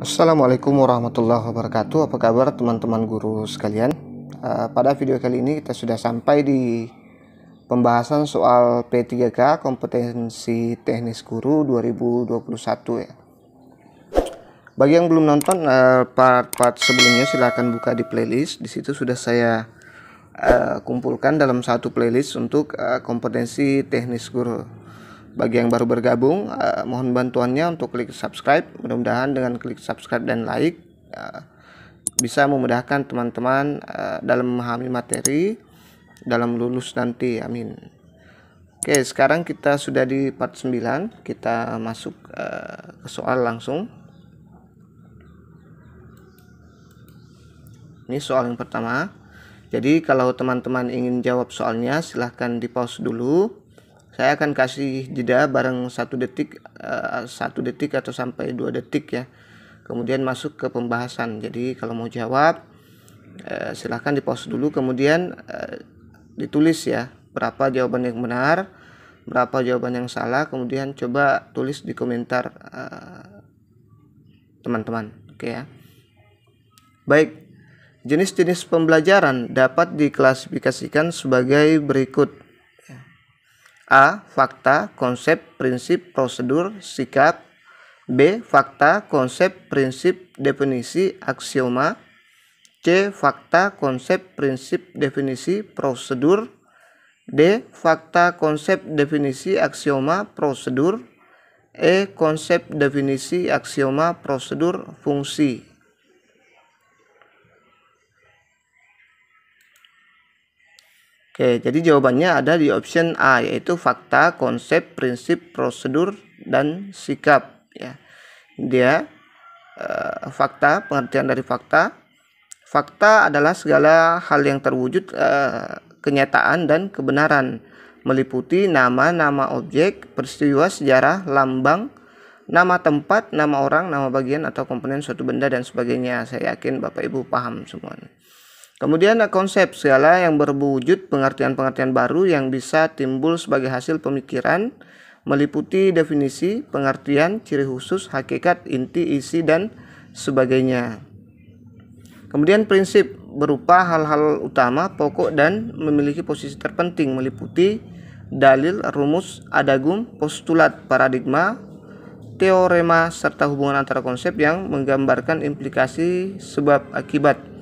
Assalamualaikum warahmatullahi wabarakatuh. Apa kabar teman-teman guru sekalian? Pada video kali ini kita sudah sampai di pembahasan soal P3K kompetensi teknis guru 2021 ya. Bagi yang belum nonton part-part sebelumnya, silahkan buka di playlist. Di situ sudah saya kumpulkan dalam satu playlist untuk kompetensi teknis guru. Bagi yang baru bergabung, mohon bantuannya untuk klik subscribe. Mudah-mudahan dengan klik subscribe dan like bisa memudahkan teman-teman dalam memahami materi dalam lulus nanti. Amin. Oke, sekarang kita sudah di part 9. Kita masuk ke soal langsung. Ini soal yang pertama. Jadi kalau teman-teman ingin jawab soalnya, silahkan di pause dulu. Saya akan kasih jeda bareng 1 detik atau sampai 2 detik ya. Kemudian masuk ke pembahasan. Jadi kalau mau jawab silahkan di pause dulu, kemudian ditulis ya berapa jawaban yang benar, berapa jawaban yang salah, kemudian coba tulis di komentar teman-teman. Oke ya. Baik. Jenis-jenis pembelajaran dapat diklasifikasikan sebagai berikut. A. Fakta, konsep, prinsip, prosedur, sikap. B. Fakta, konsep, prinsip, definisi, aksioma. C. Fakta, konsep, prinsip, definisi, prosedur. D. Fakta, konsep, definisi, aksioma, prosedur. E. Konsep, definisi, aksioma, prosedur, fungsi. Oke, jadi jawabannya ada di option A, yaitu fakta, konsep, prinsip, prosedur, dan sikap. Ya, dia fakta, pengertian dari fakta. Fakta adalah segala hal yang terwujud kenyataan dan kebenaran, meliputi nama, nama objek, peristiwa sejarah, lambang, nama tempat, nama orang, nama bagian atau komponen suatu benda dan sebagainya. Saya yakin Bapak Ibu paham semuanya. Kemudian konsep, segala yang berwujud pengertian-pengertian baru yang bisa timbul sebagai hasil pemikiran, meliputi definisi, pengertian, ciri khusus, hakikat, inti, isi, dan sebagainya. Kemudian prinsip, berupa hal-hal utama, pokok, dan memiliki posisi terpenting, meliputi dalil, rumus, adagum, postulat, paradigma, teorema, serta hubungan antara konsep yang menggambarkan implikasi sebab akibat.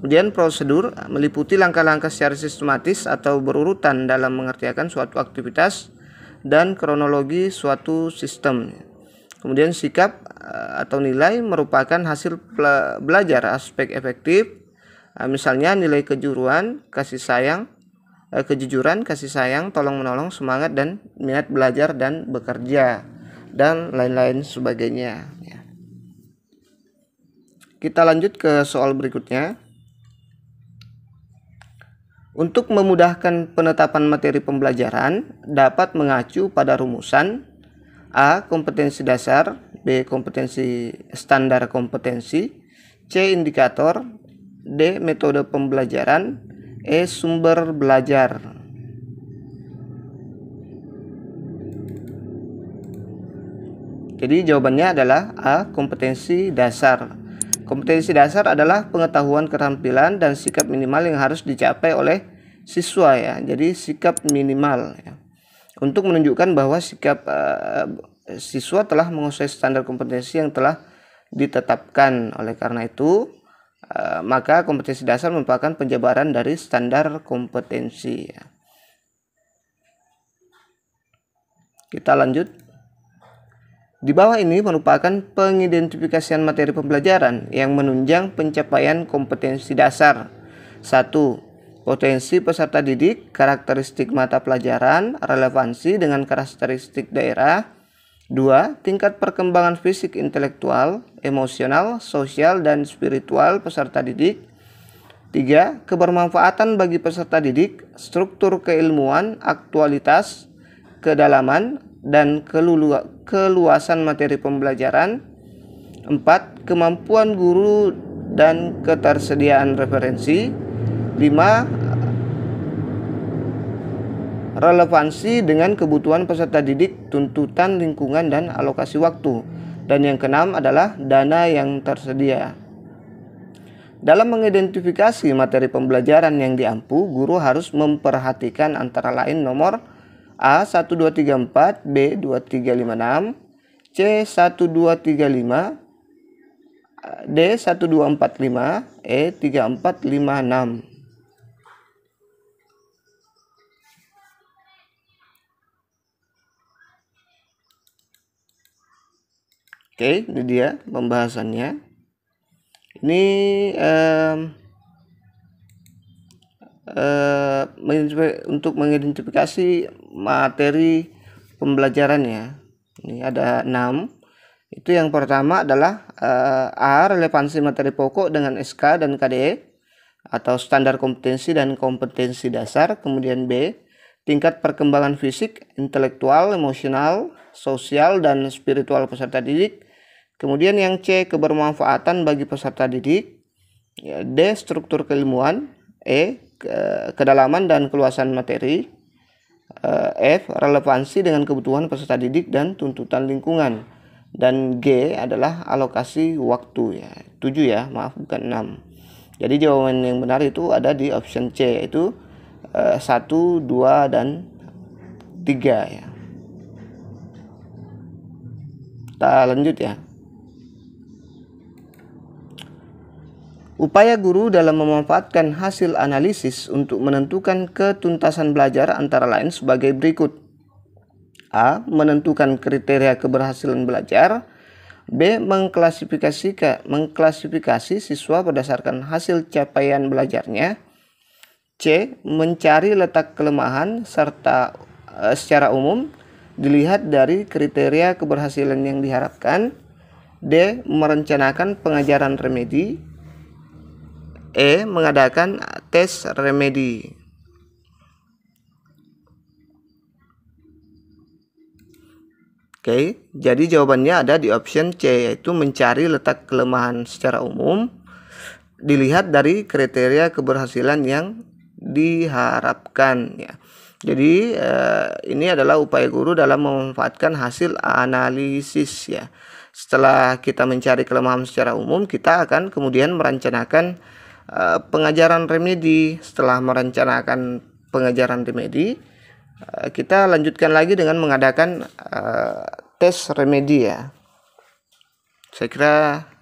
Kemudian prosedur meliputi langkah-langkah secara sistematis atau berurutan dalam mengerjakan suatu aktivitas dan kronologi suatu sistem. Kemudian sikap atau nilai merupakan hasil belajar aspek efektif, misalnya nilai kejujuran, kasih sayang, tolong menolong, semangat dan minat belajar dan bekerja, dan lain-lain sebagainya. Kita lanjut ke soal berikutnya. Untuk memudahkan penetapan materi pembelajaran dapat mengacu pada rumusan A. Kompetensi dasar, B. Kompetensi standar kompetensi, C. Indikator, D. Metode pembelajaran, E. Sumber belajar. Jadi jawabannya adalah A. Kompetensi dasar. Kompetensi dasar adalah pengetahuan, keterampilan, dan sikap minimal yang harus dicapai oleh siswa ya. Jadi sikap minimal ya, untuk menunjukkan bahwa sikap siswa telah menguasai standar kompetensi yang telah ditetapkan. Oleh karena itu maka kompetensi dasar merupakan penjabaran dari standar kompetensi ya. Kita lanjut. Di bawah ini merupakan pengidentifikasian materi pembelajaran yang menunjang pencapaian kompetensi dasar. 1. Potensi peserta didik, karakteristik mata pelajaran, relevansi dengan karakteristik daerah. 2. Tingkat perkembangan fisik, intelektual, emosional, sosial, dan spiritual peserta didik. 3. Kebermanfaatan bagi peserta didik, struktur keilmuan, aktualitas, kedalaman, dan keluasan materi pembelajaran. 4. Kemampuan guru dan ketersediaan referensi. 5. Relevansi dengan kebutuhan peserta didik, tuntutan lingkungan, dan alokasi waktu. Dan yang keenam adalah dana yang tersedia. Dalam mengidentifikasi materi pembelajaran yang diampu, guru harus memperhatikan antara lain nomor A 1234, B 2356, C 1235, D 1245, E 3456. Oke, ini dia pembahasannya. Ini untuk mengidentifikasi materi pembelajarannya. Ini ada 6. Itu yang pertama adalah A. Relevansi materi pokok dengan SK dan KDE atau standar kompetensi dan kompetensi dasar. Kemudian B. Tingkat perkembangan fisik, intelektual, emosional, sosial, dan spiritual peserta didik. Kemudian yang C. Kebermanfaatan bagi peserta didik. D. Struktur keilmuan. E. Kedalaman dan keluasan materi. F. Relevansi dengan kebutuhan peserta didik dan tuntutan lingkungan. Dan G adalah alokasi waktu, ya. 7 ya, maaf bukan 6. Jadi jawaban yang benar itu ada di option C, yaitu 1, 2, dan 3 ya. Kita lanjut ya. Upaya guru dalam memanfaatkan hasil analisis untuk menentukan ketuntasan belajar antara lain sebagai berikut. A. Menentukan kriteria keberhasilan belajar. B. Mengklasifikasi siswa berdasarkan hasil capaian belajarnya. C. Mencari letak kelemahan serta secara umum dilihat dari kriteria keberhasilan yang diharapkan. D. Merencanakan pengajaran remedi. E. Mengadakan tes remedi. Oke, jadi jawabannya ada di option C, yaitu mencari letak kelemahan secara umum dilihat dari kriteria keberhasilan yang diharapkan ya. Jadi ini adalah upaya guru dalam memanfaatkan hasil analisis ya. Setelah kita mencari kelemahan secara umum, kita akan kemudian merencanakan pengajaran remedi. Setelah merencanakan pengajaran remedi, kita lanjutkan lagi dengan mengadakan tes remedi ya. Saya kira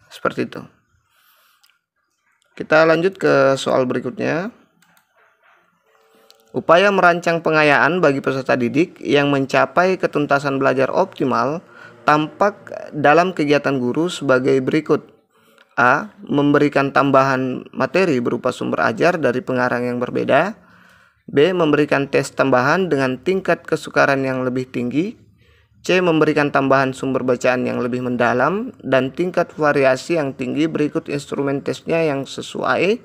seperti itu. Kita lanjut ke soal berikutnya. Upaya merancang pengayaan bagi peserta didik yang mencapai ketuntasan belajar optimal tampak dalam kegiatan guru sebagai berikut. A. Memberikan tambahan materi berupa sumber ajar dari pengarang yang berbeda. B. Memberikan tes tambahan dengan tingkat kesukaran yang lebih tinggi. C. Memberikan tambahan sumber bacaan yang lebih mendalam dan tingkat variasi yang tinggi. Berikut instrumen tesnya yang sesuai.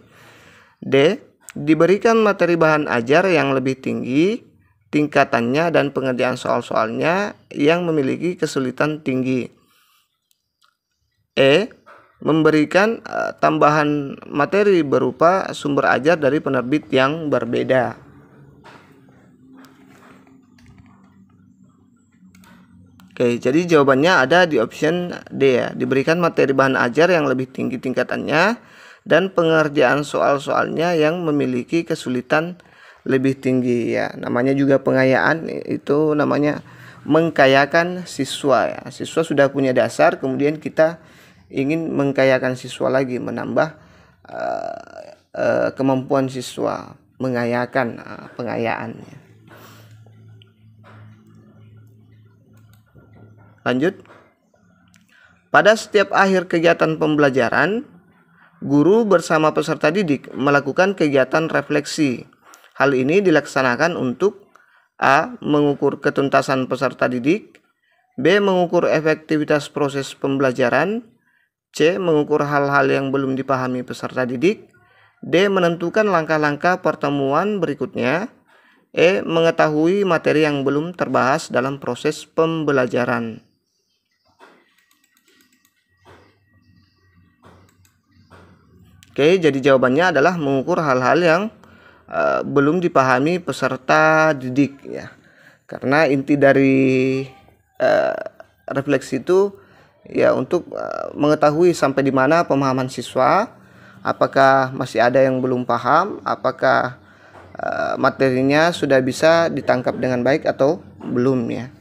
D. Diberikan materi bahan ajar yang lebih tinggi tingkatannya dan pengerjaan soal-soalnya yang memiliki kesulitan tinggi. E. Memberikan tambahan materi berupa sumber ajar dari penerbit yang berbeda. Oke, jadi jawabannya ada di option D ya. Diberikan materi bahan ajar yang lebih tinggi tingkatannya dan pengerjaan soal-soalnya yang memiliki kesulitan lebih tinggi ya. Namanya juga pengayaan, itu namanya mengkayakan siswa ya. Siswa sudah punya dasar, kemudian kita ingin mengkayakan siswa lagi, menambah kemampuan siswa, mengayakan pengayaannya. Lanjut. Pada setiap akhir kegiatan pembelajaran, guru bersama peserta didik melakukan kegiatan refleksi. Hal ini dilaksanakan untuk A. Mengukur ketuntasan peserta didik. B. Mengukur efektivitas proses pembelajaran. C. Mengukur hal-hal yang belum dipahami peserta didik. D. Menentukan langkah-langkah pertemuan berikutnya. E. Mengetahui materi yang belum terbahas dalam proses pembelajaran. Oke, jadi jawabannya adalah mengukur hal-hal yang belum dipahami peserta didik ya. Karena inti dari refleksi itu ya untuk mengetahui sampai di mana pemahaman siswa, apakah masih ada yang belum paham, apakah materinya sudah bisa ditangkap dengan baik atau belum ya.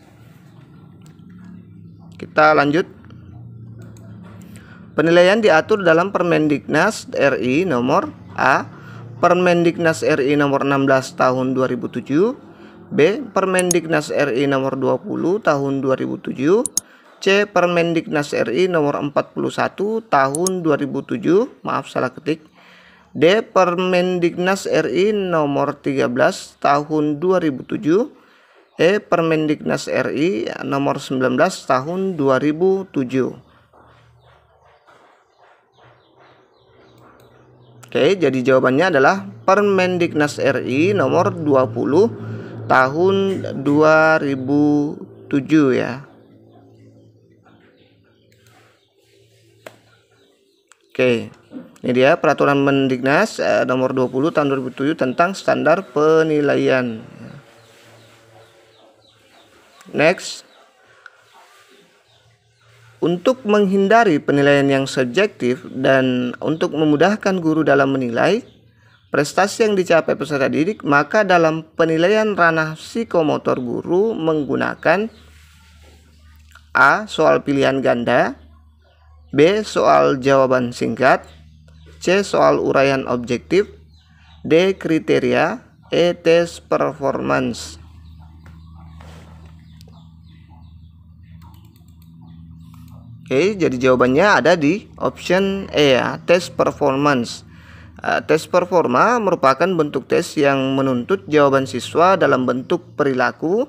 Kita lanjut. Penilaian diatur dalam Permendiknas RI nomor A. Permendiknas RI nomor 16 tahun 2007. B. Permendiknas RI nomor 20 tahun 2007. C. Permendiknas RI nomor 41 tahun 2007. Maaf, salah ketik. D. Permendiknas RI nomor 13 tahun 2007. E. Permendiknas RI nomor 19 tahun 2007. Oke, jadi jawabannya adalah Permendiknas RI nomor 20 tahun 2007 ya. Oke, ini dia peraturan Mendiknas nomor 20 tahun 2007 tentang standar penilaian. Next. Untuk menghindari penilaian yang subjektif dan untuk memudahkan guru dalam menilai prestasi yang dicapai peserta didik, maka dalam penilaian ranah psikomotor guru menggunakan A. Soal pilihan ganda, B. Soal jawaban singkat, C. Soal uraian objektif, D. Kriteria, E. Tes performance. Oke, jadi jawabannya ada di option E ya, tes performance. Tes performa merupakan bentuk tes yang menuntut jawaban siswa dalam bentuk perilaku,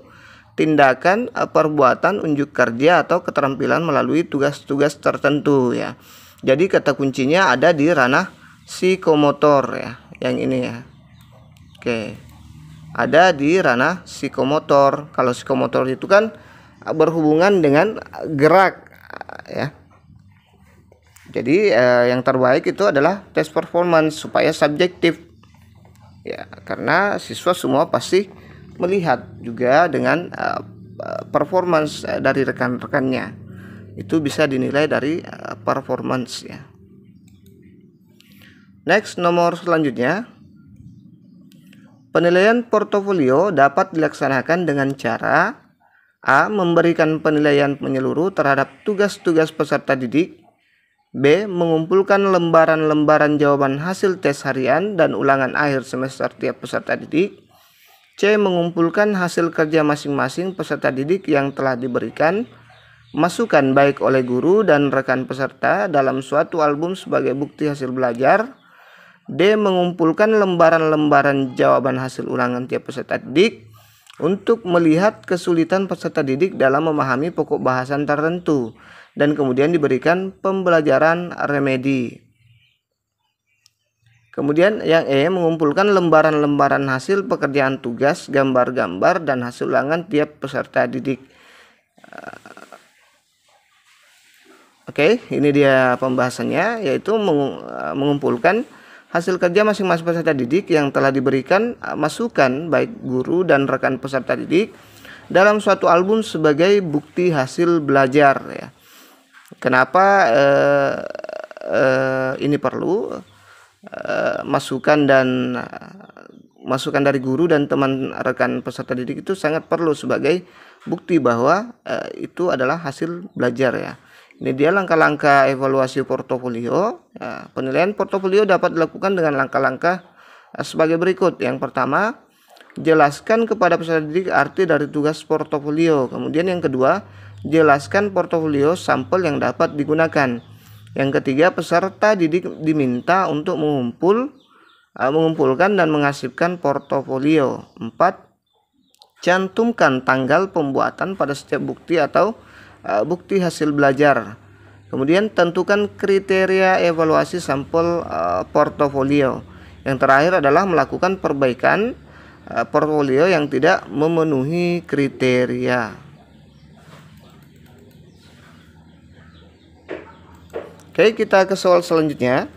tindakan, perbuatan, unjuk kerja atau keterampilan melalui tugas-tugas tertentu ya. Jadi kata kuncinya ada di ranah psikomotor ya, yang ini ya. Oke, ada di ranah psikomotor. Kalau psikomotor itu kan berhubungan dengan gerak ya. Jadi yang terbaik itu adalah tes performance supaya subjektif ya, karena siswa semua pasti melihat juga dengan performance dari rekan-rekannya. Itu bisa dinilai dari performance ya. Next, nomor selanjutnya. Penilaian portofolio dapat dilaksanakan dengan cara A. Memberikan penilaian menyeluruh terhadap tugas-tugas peserta didik. B. Mengumpulkan lembaran-lembaran jawaban hasil tes harian dan ulangan akhir semester tiap peserta didik. C. Mengumpulkan hasil kerja masing-masing peserta didik yang telah diberikan masukan baik oleh guru dan rekan peserta dalam suatu album sebagai bukti hasil belajar. D. Mengumpulkan lembaran-lembaran jawaban hasil ulangan tiap peserta didik untuk melihat kesulitan peserta didik dalam memahami pokok bahasan tertentu dan kemudian diberikan pembelajaran remedi. Kemudian yang E, mengumpulkan lembaran-lembaran hasil pekerjaan tugas, gambar-gambar dan hasil ulangan tiap peserta didik. Oke, ini dia pembahasannya, yaitu mengumpulkan hasil kerja masing-masing peserta didik yang telah diberikan masukan baik guru dan rekan peserta didik dalam suatu album sebagai bukti hasil belajar ya. Kenapa ini perlu masukan dari guru dan teman rekan peserta didik itu sangat perlu sebagai bukti bahwa itu adalah hasil belajar ya. Ini dia langkah-langkah evaluasi portofolio. Penilaian portofolio dapat dilakukan dengan langkah-langkah sebagai berikut. Yang pertama, jelaskan kepada peserta didik arti dari tugas portofolio. Kemudian yang kedua, jelaskan portofolio sampel yang dapat digunakan. Yang ketiga, peserta didik diminta untuk mengumpulkan dan mengarsipkan portofolio. 4. Cantumkan tanggal pembuatan pada setiap bukti atau bukti hasil belajar. Kemudian tentukan kriteria evaluasi sampel portofolio. Yang terakhir adalah melakukan perbaikan portofolio yang tidak memenuhi kriteria. Oke, kita ke soal selanjutnya.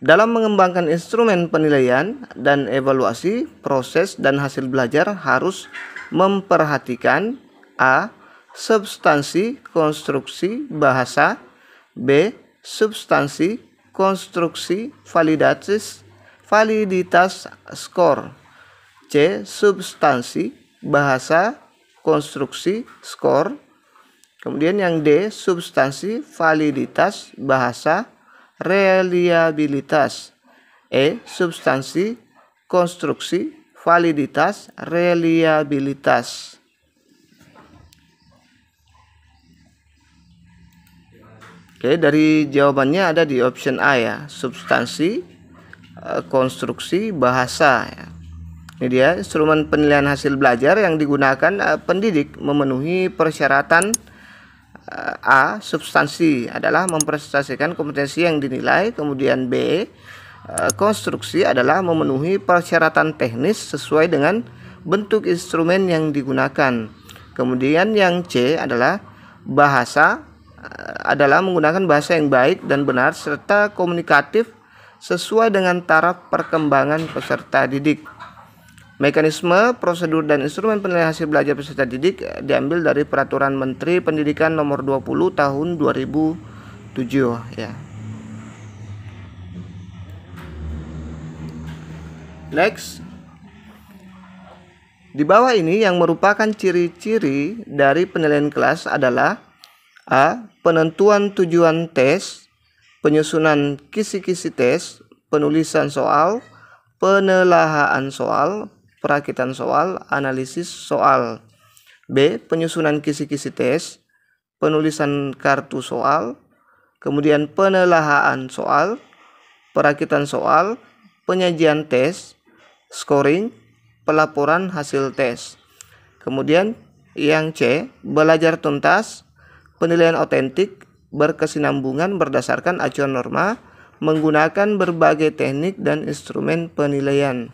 Dalam mengembangkan instrumen penilaian dan evaluasi, proses dan hasil belajar harus memperhatikan A. substansi, konstruksi, bahasa. B. Substansi, konstruksi, validitas, skor. C. Substansi, bahasa, konstruksi, skor. Kemudian yang D. Substansi, validitas, bahasa, reliabilitas. E. Substansi, konstruksi, validitas, reliabilitas. Oke, dari jawabannya ada di option A ya, substansi, konstruksi, bahasa ya. Ini dia instrumen penilaian hasil belajar yang digunakan pendidik memenuhi persyaratan. A. Substansi adalah mempresentasikan kompetensi yang dinilai. Kemudian B. Konstruksi adalah memenuhi persyaratan teknis sesuai dengan bentuk instrumen yang digunakan. Kemudian yang C adalah bahasa, adalah menggunakan bahasa yang baik dan benar serta komunikatif sesuai dengan taraf perkembangan peserta didik. Mekanisme, prosedur, dan instrumen penilaian hasil belajar peserta didik diambil dari Peraturan Menteri Pendidikan Nomor 20 Tahun 2007 ya. Next. Di bawah ini yang merupakan ciri-ciri dari penilaian kelas adalah A. Penentuan tujuan tes, penyusunan kisi-kisi tes, penulisan soal, penelaahan soal, perakitan soal, analisis soal. B. Penyusunan kisi-kisi tes, penulisan kartu soal, kemudian penelaahan soal, perakitan soal, penyajian tes, scoring, pelaporan hasil tes. Kemudian yang C. Belajar tuntas, penilaian otentik, berkesinambungan berdasarkan acuan norma, menggunakan berbagai teknik dan instrumen penilaian.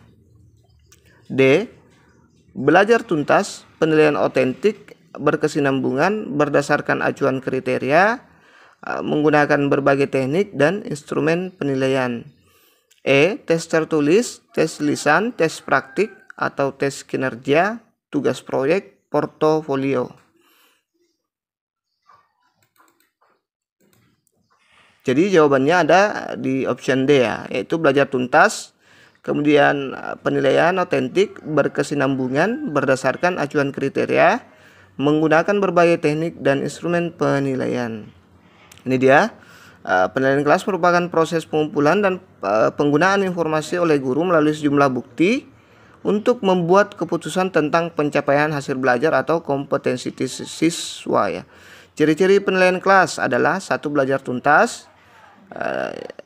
D. Belajar tuntas, penilaian otentik, berkesinambungan berdasarkan acuan kriteria, menggunakan berbagai teknik dan instrumen penilaian. E. Tes tertulis, tes lisan, tes praktik atau tes kinerja, tugas proyek, portofolio. Jadi jawabannya ada di option D ya, yaitu belajar tuntas, kemudian penilaian otentik, berkesinambungan berdasarkan acuan kriteria, menggunakan berbagai teknik dan instrumen penilaian. Ini dia, penilaian kelas merupakan proses pengumpulan dan penggunaan informasi oleh guru melalui sejumlah bukti untuk membuat keputusan tentang pencapaian hasil belajar atau kompetensi siswa ya. Ciri-ciri penilaian kelas adalah 1. Belajar tuntas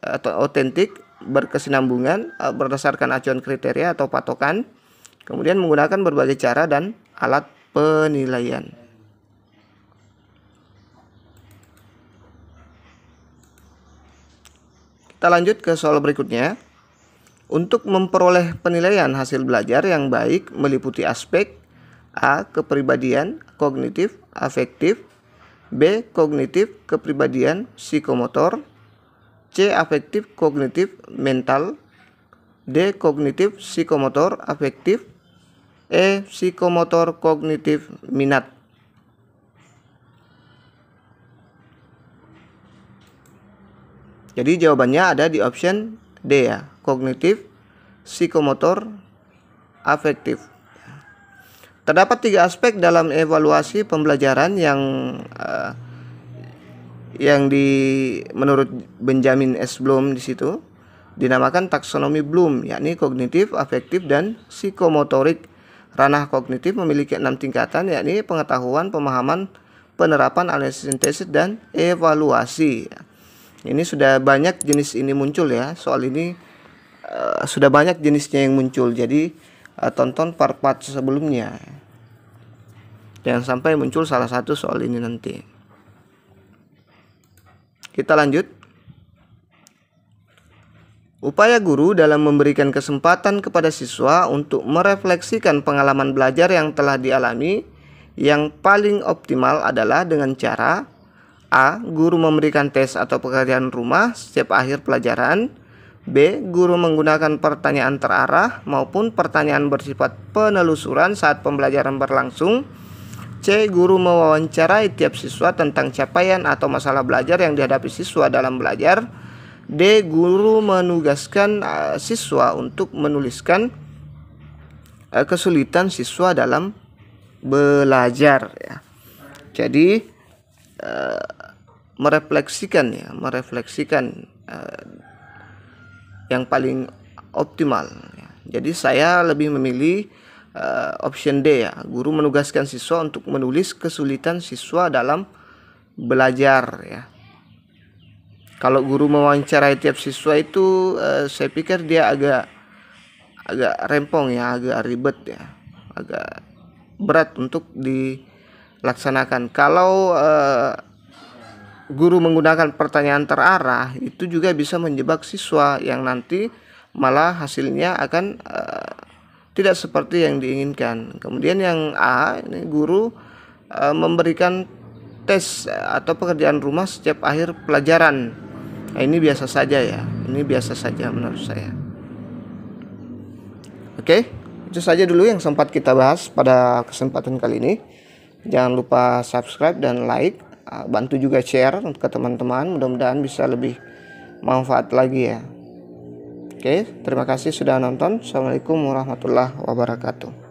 atau otentik, berkesinambungan berdasarkan acuan kriteria atau patokan, kemudian menggunakan berbagai cara dan alat penilaian. Kita lanjut ke soal berikutnya. Untuk memperoleh penilaian hasil belajar yang baik meliputi aspek A. Kepribadian, kognitif, afektif. B. Kognitif, kepribadian, psikomotor. C. Afektif, kognitif, mental. D. Kognitif, psikomotor, afektif. E. Psikomotor, kognitif, minat. Jadi jawabannya ada di option D ya, kognitif, psikomotor, afektif. Terdapat 3 aspek dalam evaluasi pembelajaran yang menurut Benjamin S. Bloom di situ dinamakan taksonomi Bloom, yakni kognitif, afektif, dan psikomotorik. Ranah kognitif memiliki 6 tingkatan, yakni pengetahuan, pemahaman, penerapan, analisis, sintesis, dan evaluasi. Ini sudah banyak jenis ini muncul ya, soal ini sudah banyak jenisnya yang muncul, jadi tonton part-part sebelumnya, jangan sampai muncul salah satu soal ini nanti. Kita lanjut. Upaya guru dalam memberikan kesempatan kepada siswa untuk merefleksikan pengalaman belajar yang telah dialami yang paling optimal adalah dengan cara A. Guru memberikan tes atau pekerjaan rumah setiap akhir pelajaran. B. Guru menggunakan pertanyaan terarah maupun pertanyaan bersifat penelusuran saat pembelajaran berlangsung. C. Guru mewawancarai tiap siswa tentang capaian atau masalah belajar yang dihadapi siswa dalam belajar. D. Guru menugaskan siswa untuk menuliskan kesulitan siswa dalam belajar ya. Jadi merefleksikan yang paling optimal ya. Jadi saya lebih memilih option D ya, guru menugaskan siswa untuk menulis kesulitan siswa dalam belajar ya. Kalau guru mewawancarai tiap siswa itu saya pikir dia agak rempong ya, agak ribet ya, agak berat untuk dilaksanakan. Kalau guru menggunakan pertanyaan terarah, itu juga bisa menjebak siswa yang nanti malah hasilnya akan tidak seperti yang diinginkan. Kemudian yang A, ini guru memberikan tes atau pekerjaan rumah setiap akhir pelajaran. Nah, ini biasa saja ya. Ini biasa saja menurut saya. Oke, itu saja dulu yang sempat kita bahas pada kesempatan kali ini. Jangan lupa subscribe dan like. Bantu juga share ke teman-teman. Mudah-mudahan bisa lebih manfaat lagi ya. Oke, terima kasih sudah nonton. Assalamualaikum warahmatullahi wabarakatuh.